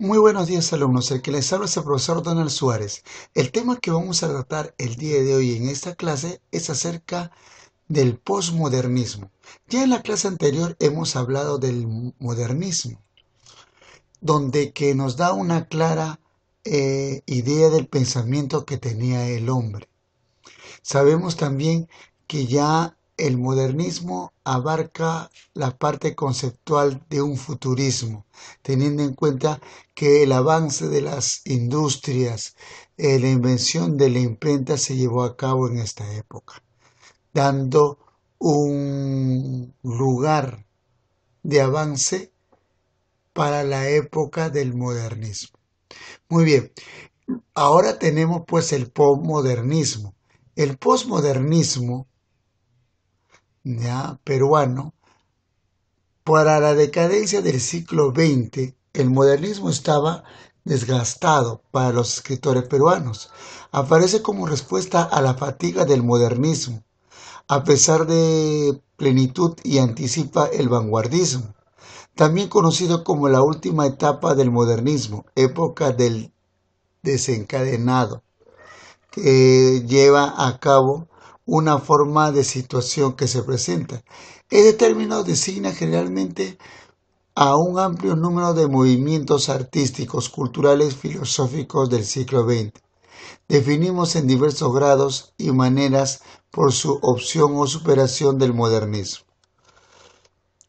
Muy buenos días, alumnos. El que les habla es el profesor Donald Suárez. El tema que vamos a tratar el día de hoy en esta clase es acerca del posmodernismo. Ya en la clase anterior hemos hablado del modernismo, donde que nos da una clara idea del pensamiento que tenía el hombre. Sabemos también que ya el modernismo abarca la parte conceptual de un futurismo, teniendo en cuenta que el avance de las industrias, la invención de la imprenta se llevó a cabo en esta época, dando un lugar de avance para la época del modernismo. Muy bien, ahora tenemos pues el posmodernismo. El posmodernismo ya peruano, para la decadencia del siglo XX, el modernismo estaba desgastado para los escritores peruanos. Aparece como respuesta a la fatiga del modernismo, a pesar de plenitud y anticipa el vanguardismo. También conocido como la última etapa del modernismo, época del desencadenado, que lleva a cabo una forma de situación que se presenta. Este término designa generalmente a un amplio número de movimientos artísticos, culturales, filosóficos del siglo XX. Definimos en diversos grados y maneras por su opción o superación del modernismo.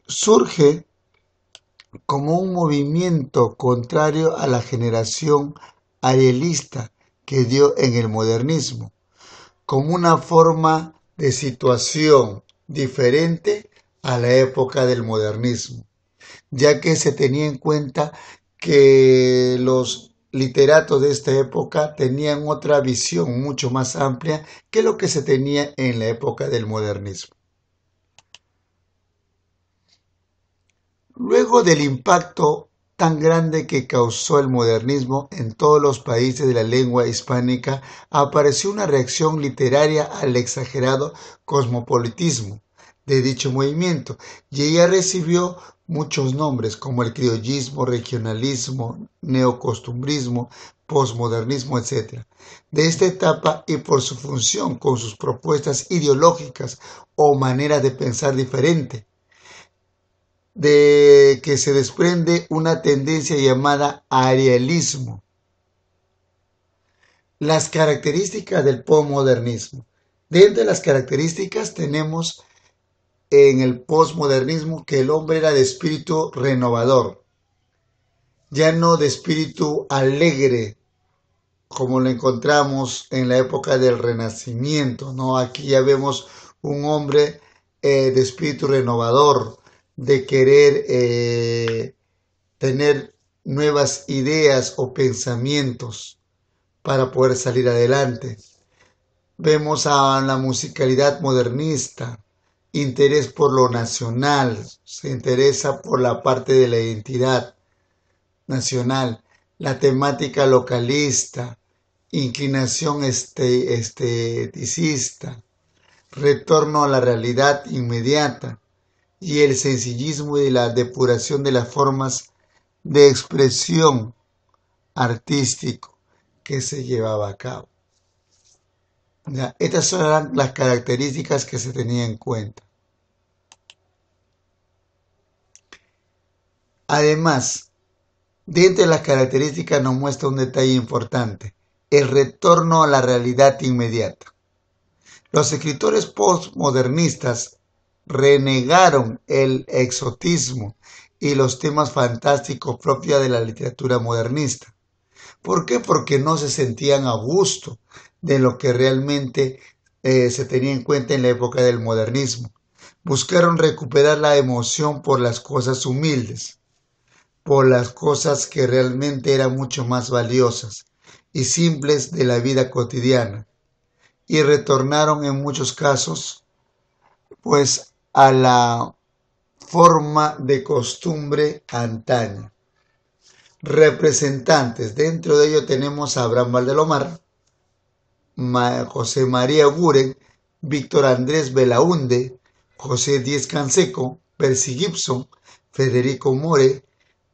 Surge como un movimiento contrario a la generación arielista que dio en el modernismo, como una forma de situación diferente a la época del modernismo, ya que se tenía en cuenta que los literatos de esta época tenían otra visión mucho más amplia que lo que se tenía en la época del modernismo. Luego del impacto tan grande que causó el modernismo en todos los países de la lengua hispánica, apareció una reacción literaria al exagerado cosmopolitismo de dicho movimiento, y ella recibió muchos nombres como el criollismo, regionalismo, neocostumbrismo, posmodernismo, etc. De esta etapa y por su función con sus propuestas ideológicas o maneras de pensar diferente, de que se desprende una tendencia llamada arialismo. Las características del posmodernismo. Dentro de las características tenemos en el posmodernismo que el hombre era de espíritu renovador, ya no de espíritu alegre, como lo encontramos en la época del Renacimiento, ¿no? Aquí ya vemos un hombre de espíritu renovador, de querer tener nuevas ideas o pensamientos para poder salir adelante. Vemos a la musicalidad modernista, interés por lo nacional, se interesa por la parte de la identidad nacional, la temática localista, inclinación esteticista, retorno a la realidad inmediata y el sencillismo y la depuración de las formas de expresión artístico que se llevaba a cabo. Ya, estas eran las características que se tenían en cuenta. Además, dentro de las características nos muestra un detalle importante, el retorno a la realidad inmediata. Los escritores postmodernistas renegaron el exotismo y los temas fantásticos propios de la literatura modernista. ¿Por qué? Porque no se sentían a gusto de lo que realmente se tenía en cuenta en la época del modernismo. Buscaron recuperar la emoción por las cosas humildes, por las cosas que realmente eran mucho más valiosas y simples de la vida cotidiana, y retornaron en muchos casos pues a la forma de costumbre antaña. Representantes, dentro de ello tenemos a Abraham Valdelomar, José María Buren, Víctor Andrés Belaúnde, José Díez Canseco, Percy Gibson, Federico More,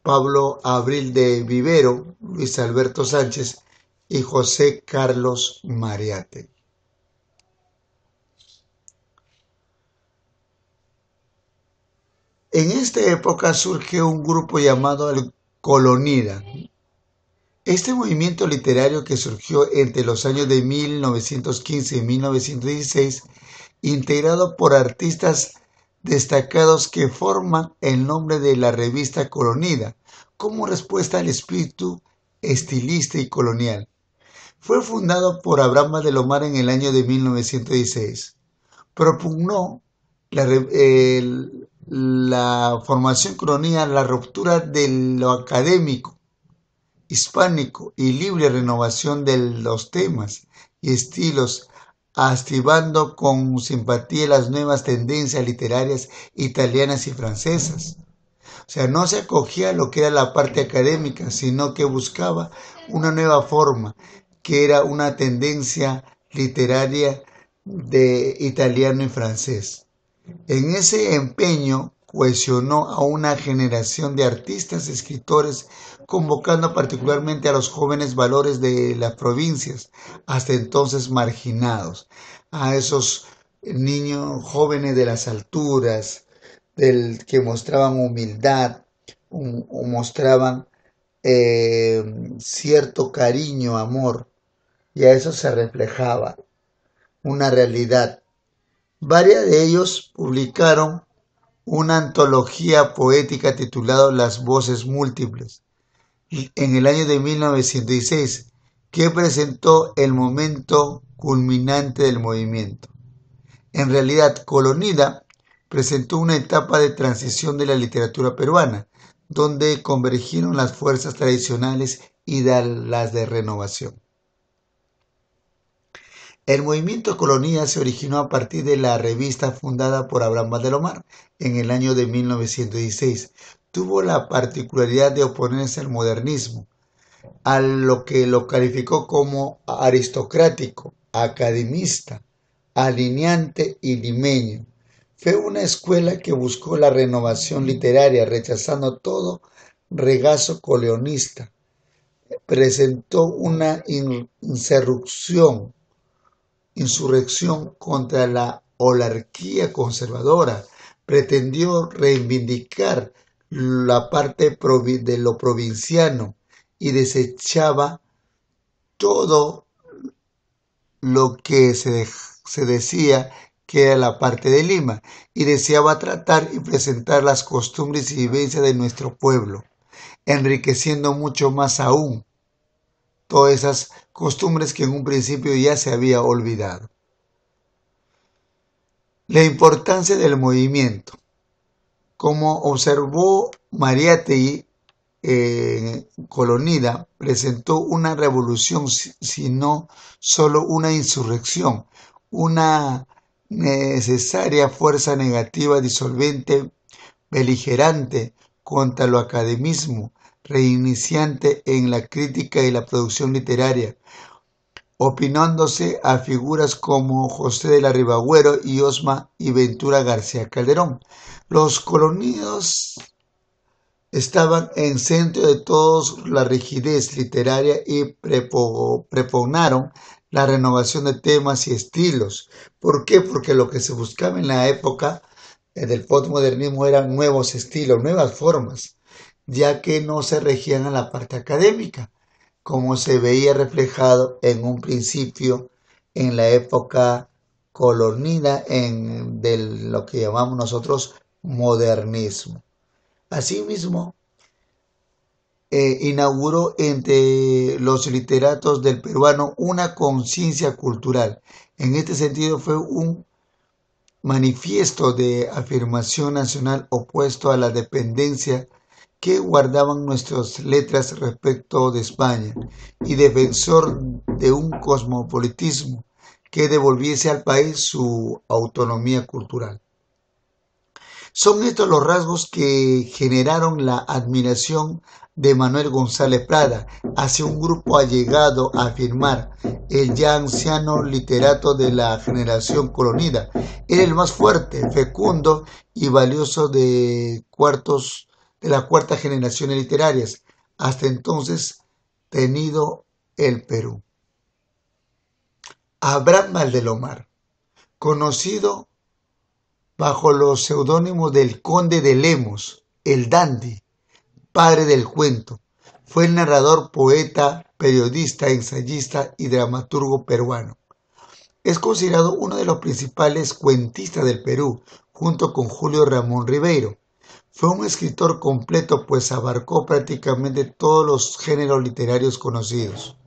Pablo Abril de Vivero, Luis Alberto Sánchez y José Carlos Mariátegui. En esta época surge un grupo llamado el Colonida. Este movimiento literario que surgió entre los años de 1915 y 1916, integrado por artistas destacados que forman el nombre de la revista Colonida, como respuesta al espíritu estilista y colonial. Fue fundado por Abraham de Lomar en el año de 1916. Propugnó la formación colonial, la ruptura de lo académico, hispánico y libre renovación de los temas y estilos, activando con simpatía las nuevas tendencias literarias italianas y francesas. O sea, no se acogía a lo que era la parte académica, sino que buscaba una nueva forma, que era una tendencia literaria de italiano y francés. En ese empeño cohesionó a una generación de artistas y escritores, convocando particularmente a los jóvenes valores de las provincias, hasta entonces marginados, a esos niños jóvenes de las alturas, que mostraban humildad, mostraban cierto cariño, amor, y a eso se reflejaba una realidad. Varios de ellos publicaron una antología poética titulada Las Voces Múltiples en el año de 1916, que presentó el momento culminante del movimiento. En realidad, Colonida presentó una etapa de transición de la literatura peruana, donde convergieron las fuerzas tradicionales y las de renovación. El movimiento Colonida se originó a partir de la revista fundada por Abraham de Lomar en el año de 1916. Tuvo la particularidad de oponerse al modernismo, a lo que lo calificó como aristocrático, academista, alineante y limeño. Fue una escuela que buscó la renovación literaria, rechazando todo regazo colonialista. Presentó una insurrección contra la olarquía conservadora, pretendió reivindicar la parte de lo provinciano y desechaba todo lo que se decía que era la parte de Lima, y deseaba tratar y presentar las costumbres y vivencias de nuestro pueblo, enriqueciendo mucho más aún todas esas costumbres que en un principio ya se había olvidado. La importancia del movimiento. Como observó Mariátegui, Colonida presentó una revolución, sino solo una insurrección, una necesaria fuerza negativa disolvente, beligerante contra lo academismo, reiniciante en la crítica y la producción literaria, opinándose a figuras como José de la Ribagüero y Osma y Ventura García Calderón. Los colonidos estaban en centro de toda la rigidez literaria y propugnaron la renovación de temas y estilos. ¿Por qué? Porque lo que se buscaba en la época del postmodernismo eran nuevos estilos, nuevas formas, ya que no se regían a la parte académica, como se veía reflejado en un principio en la época colonida de lo que llamamos nosotros modernismo. Asimismo, inauguró entre los literatos del peruano una conciencia cultural. En este sentido fue un manifiesto de afirmación nacional opuesto a la dependencia que guardaban nuestras letras respecto de España, y defensor de un cosmopolitismo que devolviese al país su autonomía cultural. Son estos los rasgos que generaron la admiración de Manuel González Prada hacia un grupo allegado a afirmar: el ya anciano literato de la generación colonida era el más fuerte, fecundo y valioso de cuartos de las cuartas generaciones literarias hasta entonces tenido el Perú. Abraham Valdelomar, conocido bajo los seudónimos del Conde de Lemos, el Dandy, padre del cuento, fue el narrador, poeta, periodista, ensayista y dramaturgo peruano. Es considerado uno de los principales cuentistas del Perú, junto con Julio Ramón Ribeiro. Fue un escritor completo, pues abarcó prácticamente todos los géneros literarios conocidos.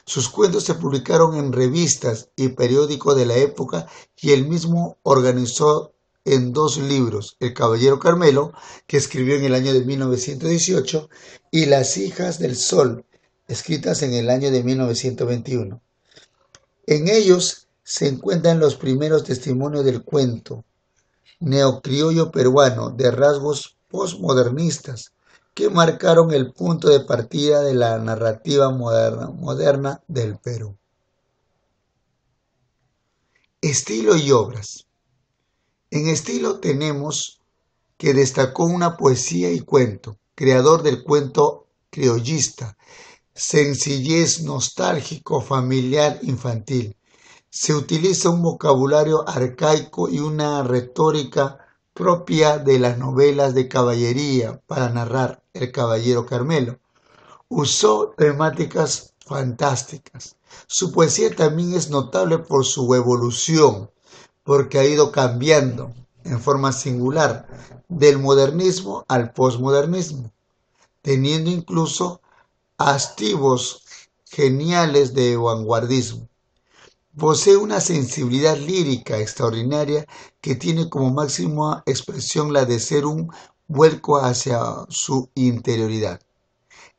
Sus cuentos se publicaron en revistas y periódicos de la época y él mismo organizó en 2 libros, El Caballero Carmelo, que escribió en el año de 1918, y Las Hijas del Sol, escritas en el año de 1921. En ellos se encuentran los primeros testimonios del cuento neocriollo peruano de rasgos postmodernistas que marcaron el punto de partida de la narrativa moderna del Perú. Estilo y obras. En estilo tenemos que destacó una poesía y cuento, creador del cuento criollista, sencillez nostálgico, familiar, infantil. Se utiliza un vocabulario arcaico y una retórica propia de las novelas de caballería para narrar El Caballero Carmelo. Usó temáticas fantásticas. Su poesía también es notable por su evolución, porque ha ido cambiando en forma singular del modernismo al posmodernismo, teniendo incluso astivos geniales de vanguardismo. Posee una sensibilidad lírica extraordinaria que tiene como máxima expresión la de ser un vuelco hacia su interioridad.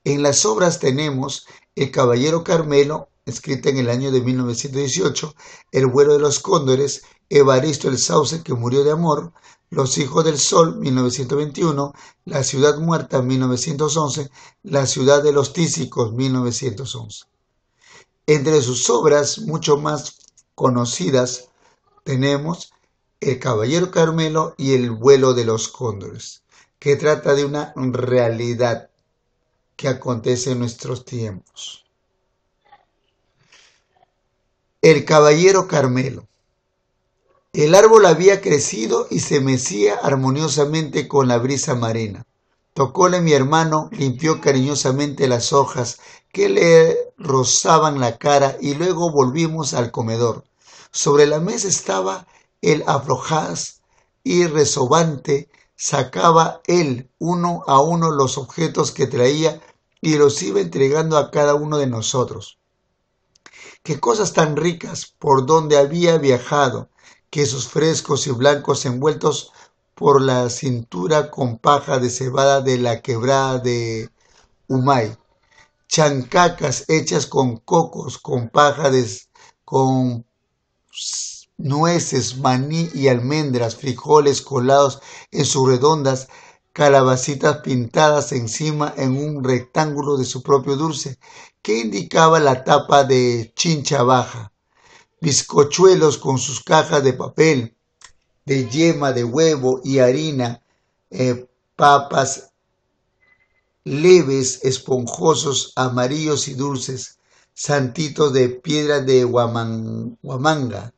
En las obras tenemos El Caballero Carmelo, escrita en el año de 1918, El vuelo de los cóndores, Evaristo el Sauce que murió de amor, Los hijos del sol, 1921, La ciudad muerta, 1911, La ciudad de los tísicos, 1911. Entre sus obras mucho más conocidas tenemos El Caballero Carmelo y El vuelo de los cóndores, que trata de una realidad que acontece en nuestros tiempos. El Caballero Carmelo. El árbol había crecido y se mecía armoniosamente con la brisa marina. Tocóle mi hermano, limpió cariñosamente las hojas que le rozaban la cara y luego volvimos al comedor. Sobre la mesa estaba el aflojaz y resobante. Sacaba él uno a uno los objetos que traía y los iba entregando a cada uno de nosotros. Qué cosas tan ricas, por donde había viajado, quesos frescos y blancos envueltos por la cintura con paja de cebada de la quebrada de Humay, chancacas hechas con cocos, con nueces, maní y almendras, frijoles colados en sus redondas, calabacitas pintadas encima en un rectángulo de su propio dulce, que indicaba la tapa de chincha baja, bizcochuelos con sus cajas de papel, de yema de huevo y harina, papas leves, esponjosos, amarillos y dulces, santitos de piedra de Huamanga,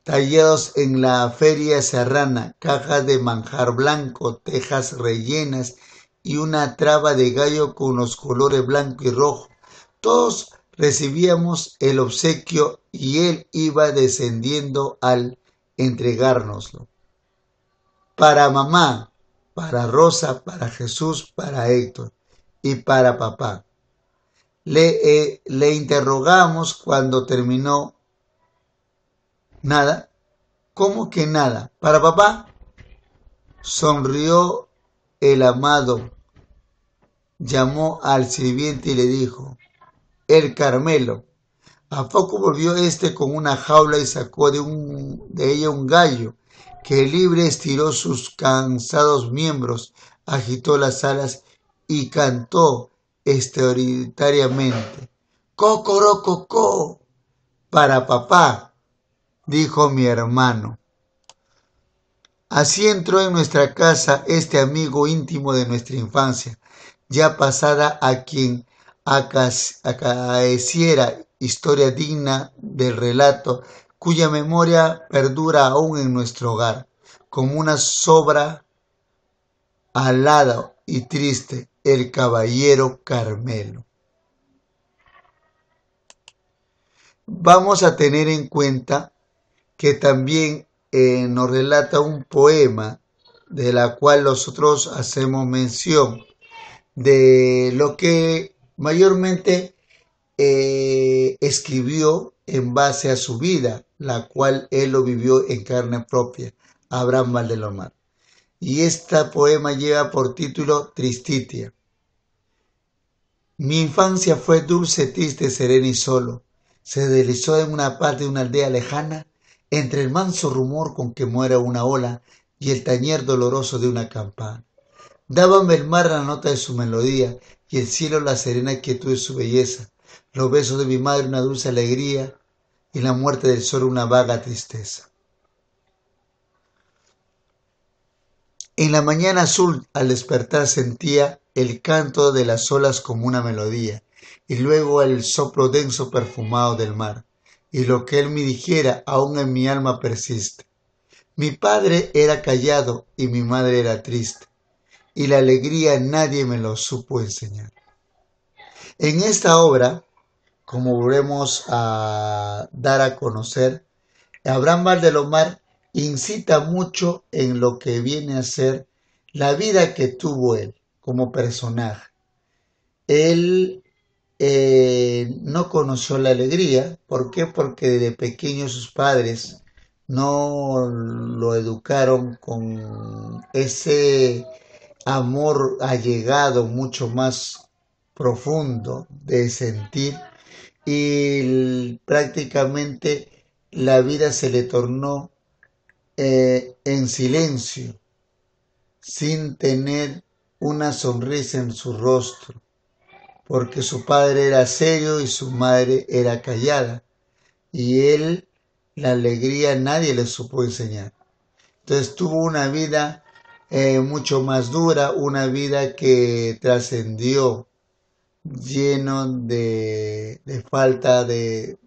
tallados en la feria serrana, cajas de manjar blanco, tejas rellenas y una traba de gallo con los colores blanco y rojo. Todos recibíamos el obsequio y él iba descendiendo al entregárnoslo. Para mamá, para Rosa, para Jesús, para Héctor y para papá. Le interrogamos cuando terminó. Nada. ¿Cómo que nada? ¿Para papá? Sonrió el amado, llamó al sirviente y le dijo, el Carmelo. A poco volvió este con una jaula y sacó de ella un gallo, que libre estiró sus cansados miembros, agitó las alas y cantó extraordinariamente. ¡Cocorococó! Para papá, dijo mi hermano. Así entró en nuestra casa este amigo íntimo de nuestra infancia, ya pasada, a quien acaeciera historia digna del relato, cuya memoria perdura aún en nuestro hogar, como una sobra alada y triste, el caballero Carmelo. Vamos a tener en cuenta que también nos relata un poema de la cual nosotros hacemos mención de lo que mayormente escribió en base a su vida, la cual él lo vivió en carne propia, Abraham Valdelomar. Y este poema lleva por título Tristitia. Mi infancia fue dulce, triste, serena y solo. Se deslizó en una parte de una aldea lejana, entre el manso rumor con que muere una ola y el tañer doloroso de una campana. Dábame el mar la nota de su melodía y el cielo la serena quietud de su belleza, los besos de mi madre una dulce alegría y la muerte del sol una vaga tristeza. En la mañana azul al despertar sentía el canto de las olas como una melodía y luego el soplo denso perfumado del mar, y lo que él me dijera aún en mi alma persiste. Mi padre era callado y mi madre era triste, y la alegría nadie me lo supo enseñar. En esta obra, como volvemos a dar a conocer, Abraham Valdelomar incita mucho en lo que viene a ser la vida que tuvo él como personaje. Él no conoció la alegría. ¿Por qué? Porque desde pequeño sus padres no lo educaron con ese amor allegado mucho más profundo de sentir, y prácticamente la vida se le tornó en silencio, sin tener una sonrisa en su rostro, porque su padre era serio y su madre era callada, y él la alegría nadie le supo enseñar. Entonces tuvo una vida mucho más dura, una vida que trascendió lleno de falta de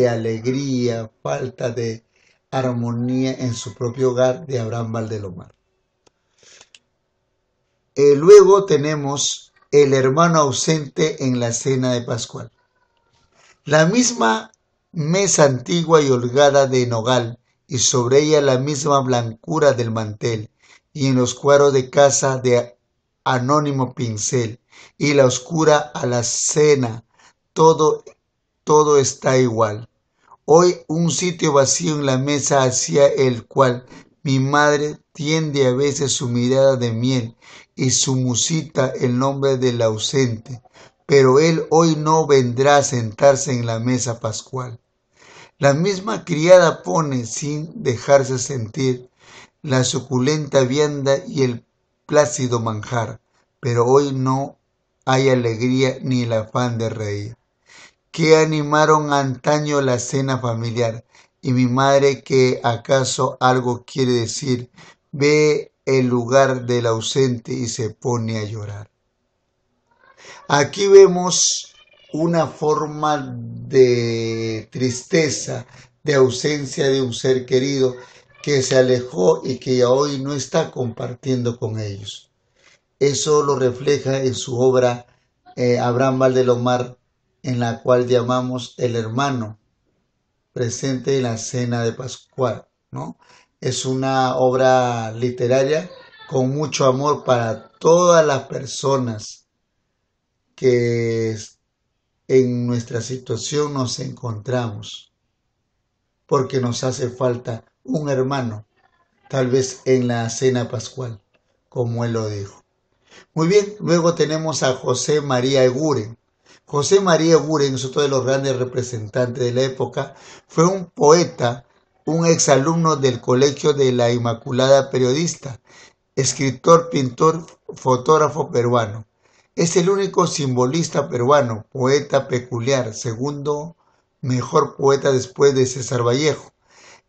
alegría, falta de armonía en su propio hogar de Abraham Valdelomar. Luego tenemos el hermano ausente en la cena de Pascual. La misma mesa antigua y holgada de nogal, y sobre ella la misma blancura del mantel, y en los cuadros de casa de anónimo pincel, y la oscura alacena, todo está igual. Hoy un sitio vacío en la mesa hacia el cual mi madre tiende a veces su mirada de miel y su musita el nombre del ausente, pero él hoy no vendrá a sentarse en la mesa pascual. La misma criada pone, sin dejarse sentir, la suculenta vianda y el plácido manjar, pero hoy no hay alegría ni el afán de reír, que animaron antaño la cena familiar, y mi madre, que acaso algo quiere decir, ve el lugar del ausente y se pone a llorar. Aquí vemos una forma de tristeza, de ausencia de un ser querido que se alejó y que hoy no está compartiendo con ellos. Eso lo refleja en su obra Abraham Valdelomar, en la cual llamamos El hermano, presente en la cena de Pascual, ¿no? Es una obra literaria con mucho amor para todas las personas que en nuestra situación nos encontramos, porque nos hace falta un hermano, tal vez en la cena pascual, como él lo dijo. Muy bien, luego tenemos a José María Eguren. José María Eguren es otro de los grandes representantes de la época. Fue un poeta, un exalumno del Colegio de la Inmaculada, periodista, escritor, pintor, fotógrafo peruano. Es el único simbolista peruano, poeta peculiar, segundo mejor poeta después de César Vallejo.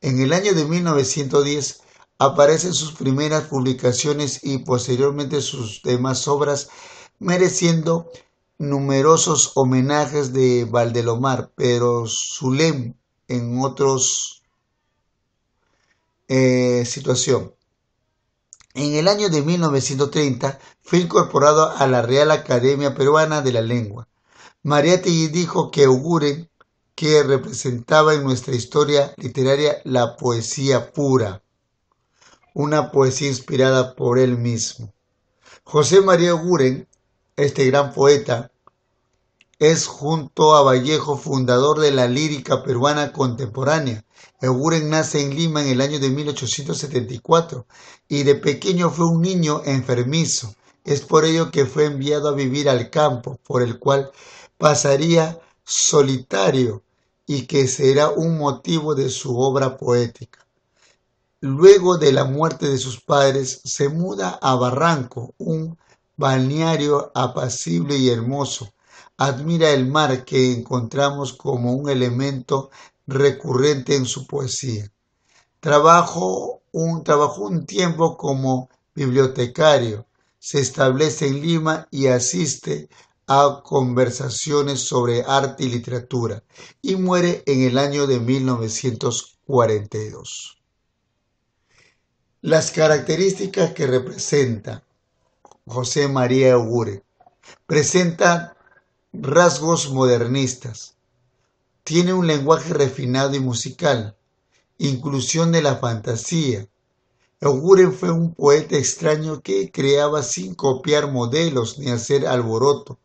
En el año de 1910 aparecen sus primeras publicaciones y posteriormente sus demás obras, mereciendo numerosos homenajes de Valdelomar, pero Zulem en otros situación. En el año de 1930 fue incorporado a la Real Academia Peruana de la Lengua. Mariátegui dijo que Eguren, que representaba en nuestra historia literaria la poesía pura, una poesía inspirada por él mismo. José María Eguren, este gran poeta, es junto a Vallejo fundador de la lírica peruana contemporánea. Eguren nace en Lima en el año de 1874 y de pequeño fue un niño enfermizo. Es por ello que fue enviado a vivir al campo, por el cual pasaría solitario y que será un motivo de su obra poética. Luego de la muerte de sus padres, se muda a Barranco, un balneario apacible y hermoso. Admira el mar, que encontramos como un elemento recurrente en su poesía. Trabajó un tiempo como bibliotecario, se establece en Lima y asiste a conversaciones sobre arte y literatura, y muere en el año de 1942. Las características que representa José María Eguren: presenta rasgos modernistas, tiene un lenguaje refinado y musical, inclusión de la fantasía. Eguren fue un poeta extraño que creaba sin copiar modelos ni hacer alboroto.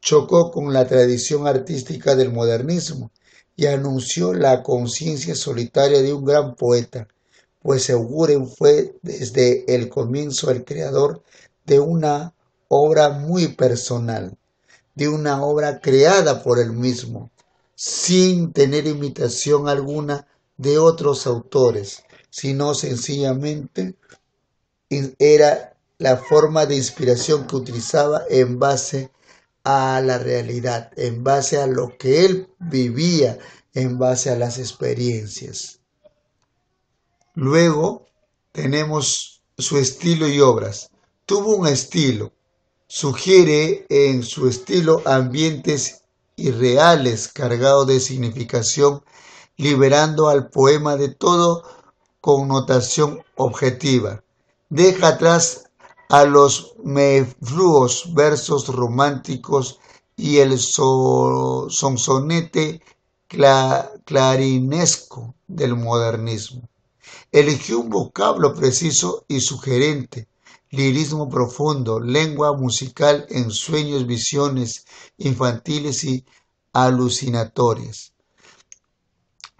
Chocó con la tradición artística del modernismo y anunció la conciencia solitaria de un gran poeta, pues Eguren fue desde el comienzo el creador de una obra muy personal, de una obra creada por él mismo, sin tener imitación alguna de otros autores, sino sencillamente era la forma de inspiración que utilizaba en base a la realidad, en base a lo que él vivía, en base a las experiencias. Luego tenemos su estilo y obras. Tuvo un estilo. Sugiere en su estilo ambientes irreales cargados de significación, liberando al poema de toda connotación objetiva. Deja atrás a los mellifluos versos románticos y el sonsonete clarinesco del modernismo. Eligió un vocablo preciso y sugerente, lirismo profundo, lengua musical en sueños, visiones infantiles y alucinatorias.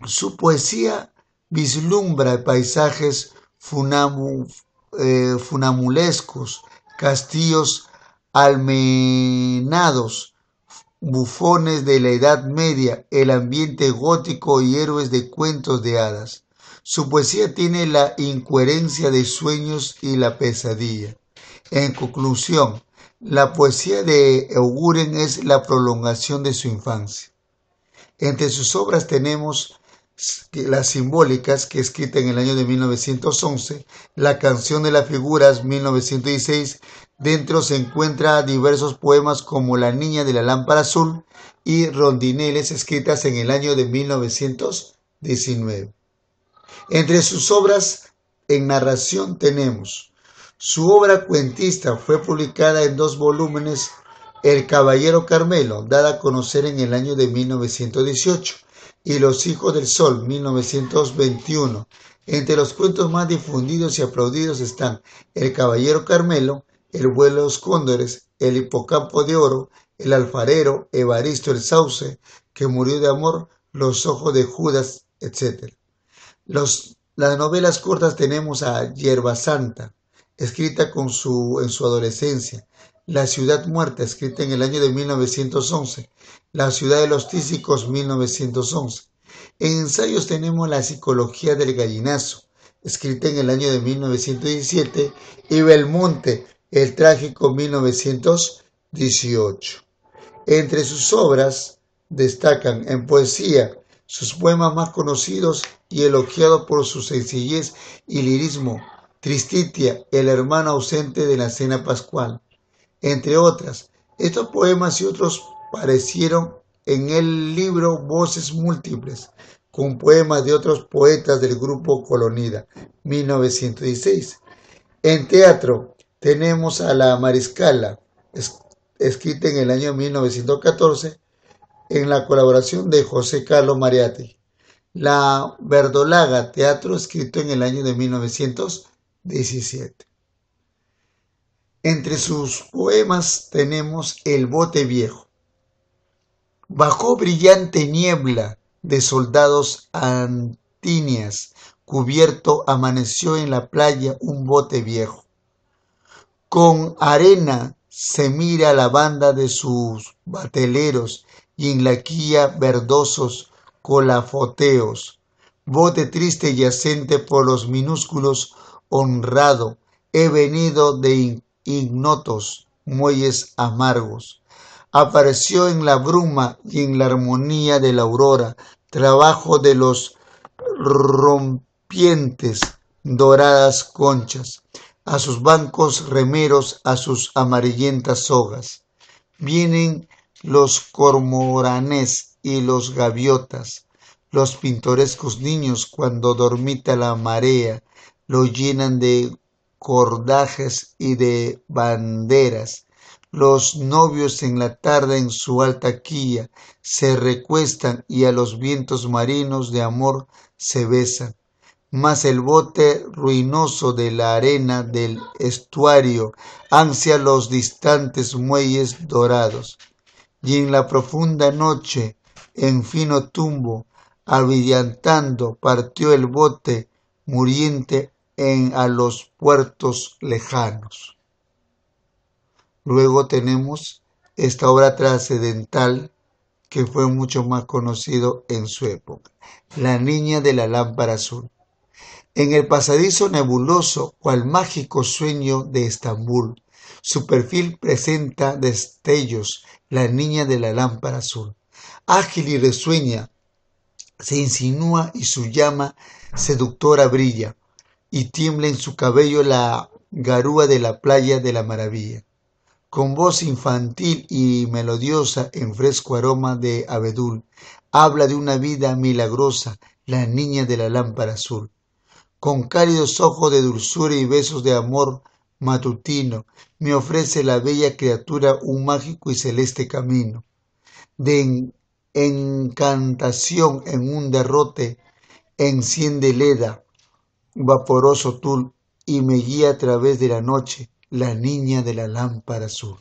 Su poesía vislumbra paisajes funambulescos, castillos almenados, bufones de la Edad Media, el ambiente gótico y héroes de cuentos de hadas. Su poesía tiene la incoherencia de sueños y la pesadilla. En conclusión, la poesía de Eguren es la prolongación de su infancia. Entre sus obras tenemos Las Simbólicas, que escrita en el año de 1911, La Canción de las Figuras, 1916. Dentro se encuentra diversos poemas como La Niña de la Lámpara Azul y Rondineles, escritas en el año de 1919. Entre sus obras en narración tenemos su obra cuentista, fue publicada en 2 volúmenes, El Caballero Carmelo, dada a conocer en el año de 1918, y Los Hijos del Sol, 1921. Entre los cuentos más difundidos y aplaudidos están El Caballero Carmelo, El vuelo de los cóndores, El hipocampo de oro, El alfarero, Evaristo el Sauce, que murió de amor, Los ojos de Judas, etc. Las novelas cortas tenemos a Hierba Santa, escrita en su adolescencia, La Ciudad Muerta, escrita en el año de 1911, La Ciudad de los Tísicos, 1911. En ensayos tenemos La Psicología del Gallinazo, escrita en el año de 1917, y Belmonte, el Trágico, 1918. Entre sus obras destacan en poesía Sus poemas más conocidos y elogiados por su sencillez y lirismo, Tristitia, el hermano ausente de la cena pascual, entre otras. Estos poemas y otros aparecieron en el libro Voces Múltiples, con poemas de otros poetas del grupo Colonida, 1916. En teatro tenemos a La Mariscala, escrita en el año 1914, en la colaboración de José Carlos Mariátegui. La Verdolaga, teatro escrito en el año de 1917. Entre sus poemas tenemos El bote viejo. Bajó brillante niebla de soldados antinias, cubierto amaneció en la playa un bote viejo. Con arena se mira la banda de sus bateleros y en la quilla verdosos colafoteos. Bote triste yacente por los minúsculos honrado, he venido de ignotos muelles amargos. Apareció en la bruma y en la armonía de la aurora, trabajo de los rompientes doradas conchas, a sus bancos remeros, a sus amarillentas sogas. Vienen los cormoranes y los gaviotas, los pintorescos niños cuando dormita la marea, lo llenan de cordajes y de banderas. Los novios en la tarde en su alta quilla se recuestan y a los vientos marinos de amor se besan. Mas el bote ruinoso de la arena del estuario ansia los distantes muelles dorados. Y en la profunda noche, en fino tumbo, abrillantando, partió el bote muriente a los puertos lejanos. Luego tenemos esta obra trascendental que fue mucho más conocido en su época, La niña de la lámpara azul. En el pasadizo nebuloso, cual mágico sueño de Estambul, su perfil presenta destellos, la niña de la lámpara azul. Ágil y risueña, se insinúa y su llama seductora brilla, y tiembla en su cabello la garúa de la playa de la maravilla. Con voz infantil y melodiosa en fresco aroma de abedul, habla de una vida milagrosa, la niña de la lámpara azul. Con cálidos ojos de dulzura y besos de amor matutino, me ofrece la bella criatura un mágico y celeste camino. De encantación en un derrote, enciende leda, vaporoso tul, y me guía a través de la noche, la niña de la lámpara azul.